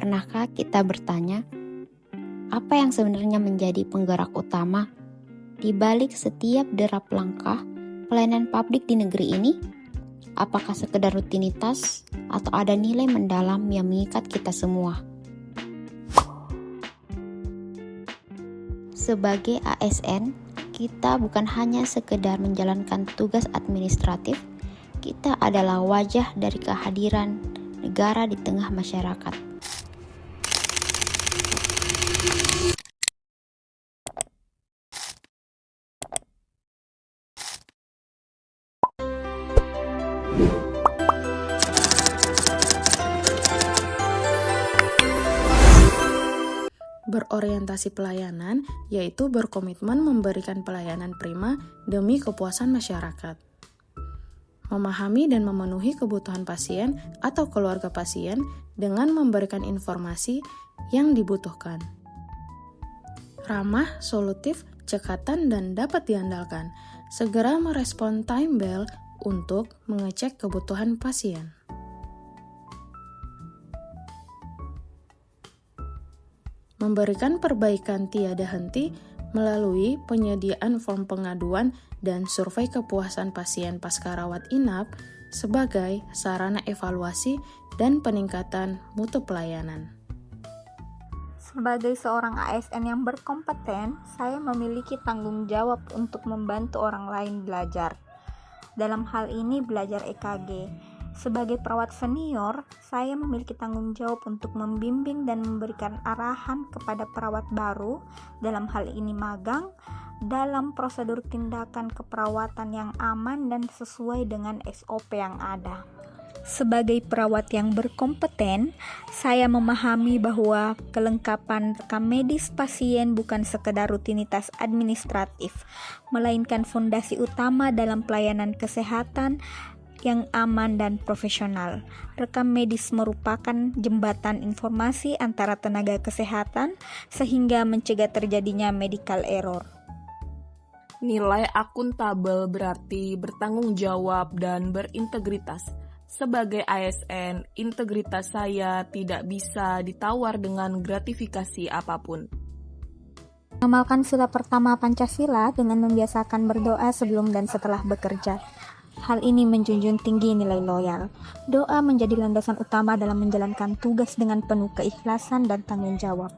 Pernahkah kita bertanya, apa yang sebenarnya menjadi penggerak utama di balik setiap derap langkah pelayanan publik di negeri ini? Apakah sekedar rutinitas atau ada nilai mendalam yang mengikat kita semua? Sebagai ASN, kita bukan hanya sekedar menjalankan tugas administratif, kita adalah wajah dari kehadiran negara di tengah masyarakat. Berorientasi pelayanan, yaitu berkomitmen memberikan pelayanan prima demi kepuasan masyarakat. Memahami dan memenuhi kebutuhan pasien atau keluarga pasien dengan memberikan informasi yang dibutuhkan. Ramah, solutif, cekatan, dan dapat diandalkan. Segera merespon time bell untuk mengecek kebutuhan pasien. Memberikan perbaikan tiada henti melalui penyediaan form pengaduan dan survei kepuasan pasien pasca rawat inap sebagai sarana evaluasi dan peningkatan mutu pelayanan. Sebagai seorang ASN yang berkompeten, saya memiliki tanggung jawab untuk membantu orang lain belajar. Dalam hal ini belajar EKG. Sebagai perawat senior, saya memiliki tanggung jawab untuk membimbing dan memberikan arahan kepada perawat baru, dalam hal ini magang, dalam prosedur tindakan keperawatan yang aman dan sesuai dengan SOP yang ada. Sebagai perawat yang berkompeten, saya memahami bahwa kelengkapan rekam medis pasien bukan sekedar rutinitas administratif, melainkan fondasi utama dalam pelayanan kesehatan yang aman dan profesional. Rekam medis merupakan jembatan informasi antara tenaga kesehatan sehingga mencegah terjadinya medical error. Nilai akuntabel berarti bertanggung jawab dan berintegritas. Sebagai ASN, integritas saya tidak bisa ditawar dengan gratifikasi apapun. Mengamalkan sila pertama Pancasila dengan membiasakan berdoa sebelum dan setelah bekerja. Hal ini menjunjung tinggi nilai loyal. Doa menjadi landasan utama dalam menjalankan tugas dengan penuh keikhlasan dan tanggung jawab.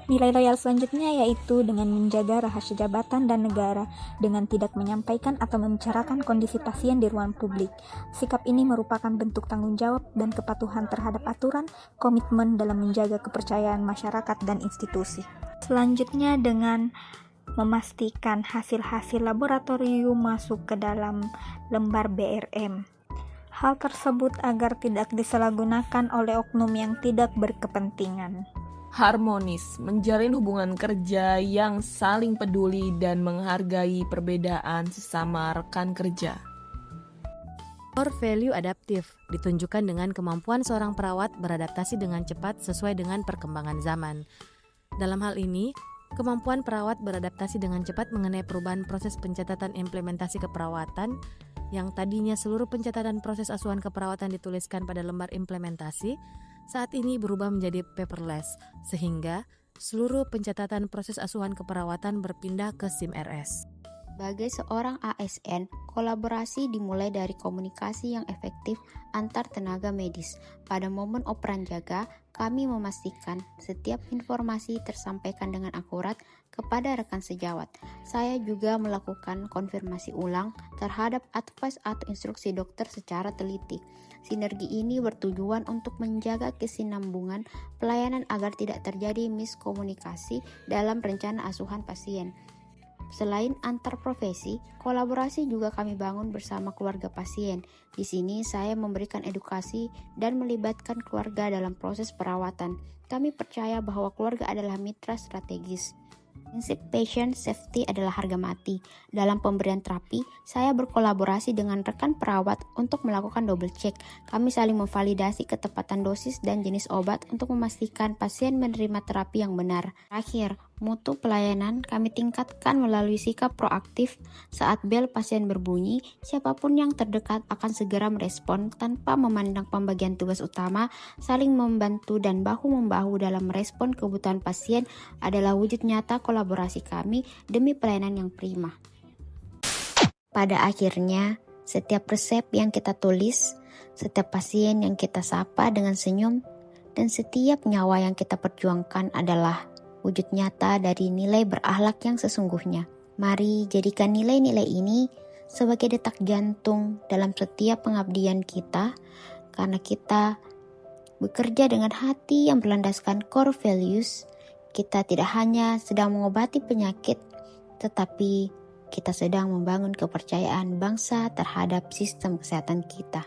Nilai loyal selanjutnya yaitu dengan menjaga rahasia jabatan dan negara dengan tidak menyampaikan atau membicarakan kondisi pasien di ruang publik. Sikap ini merupakan bentuk tanggung jawab dan kepatuhan terhadap aturan, komitmen dalam menjaga kepercayaan masyarakat dan institusi. Selanjutnya dengan memastikan hasil-hasil laboratorium masuk ke dalam lembar BRM. Hal tersebut agar tidak disalahgunakan oleh oknum yang tidak berkepentingan. Harmonis, menjalin hubungan kerja yang saling peduli dan menghargai perbedaan sesama rekan kerja. Core value adaptif ditunjukkan dengan kemampuan seorang perawat beradaptasi dengan cepat sesuai dengan perkembangan zaman. Dalam hal ini, kemampuan perawat beradaptasi dengan cepat mengenai perubahan proses pencatatan implementasi keperawatan yang tadinya seluruh pencatatan proses asuhan keperawatan dituliskan pada lembar implementasi, saat ini berubah menjadi paperless, sehingga seluruh pencatatan proses asuhan keperawatan berpindah ke SIM-RS. Sebagai seorang ASN, kolaborasi dimulai dari komunikasi yang efektif antar tenaga medis. Pada momen operan jaga, kami memastikan setiap informasi tersampaikan dengan akurat kepada rekan sejawat. Saya juga melakukan konfirmasi ulang terhadap advice atau instruksi dokter secara teliti. Sinergi ini bertujuan untuk menjaga kesinambungan pelayanan agar tidak terjadi miskomunikasi dalam rencana asuhan pasien. Selain antar profesi, kolaborasi juga kami bangun bersama keluarga pasien. Di sini saya memberikan edukasi dan melibatkan keluarga dalam proses perawatan. Kami percaya bahwa keluarga adalah mitra strategis. Prinsip patient safety adalah harga mati. Dalam pemberian terapi, saya berkolaborasi dengan rekan perawat untuk melakukan double check. Kami saling memvalidasi ketepatan dosis dan jenis obat untuk memastikan pasien menerima terapi yang benar. Terakhir, mutu pelayanan kami tingkatkan melalui sikap proaktif. Saat bel pasien berbunyi, siapapun yang terdekat akan segera merespon tanpa memandang pembagian tugas utama. Saling membantu dan bahu-membahu dalam merespon kebutuhan pasien adalah wujud nyata kolaborasi kami demi pelayanan yang prima. Pada akhirnya, setiap resep yang kita tulis, setiap pasien yang kita sapa dengan senyum, dan setiap nyawa yang kita perjuangkan adalah wujud nyata dari nilai berakhlak yang sesungguhnya. Mari jadikan nilai-nilai ini sebagai detak jantung dalam setiap pengabdian kita, karena kita bekerja dengan hati yang berlandaskan core values. Kita tidak hanya sedang mengobati penyakit, tetapi kita sedang membangun kepercayaan bangsa terhadap sistem kesehatan kita.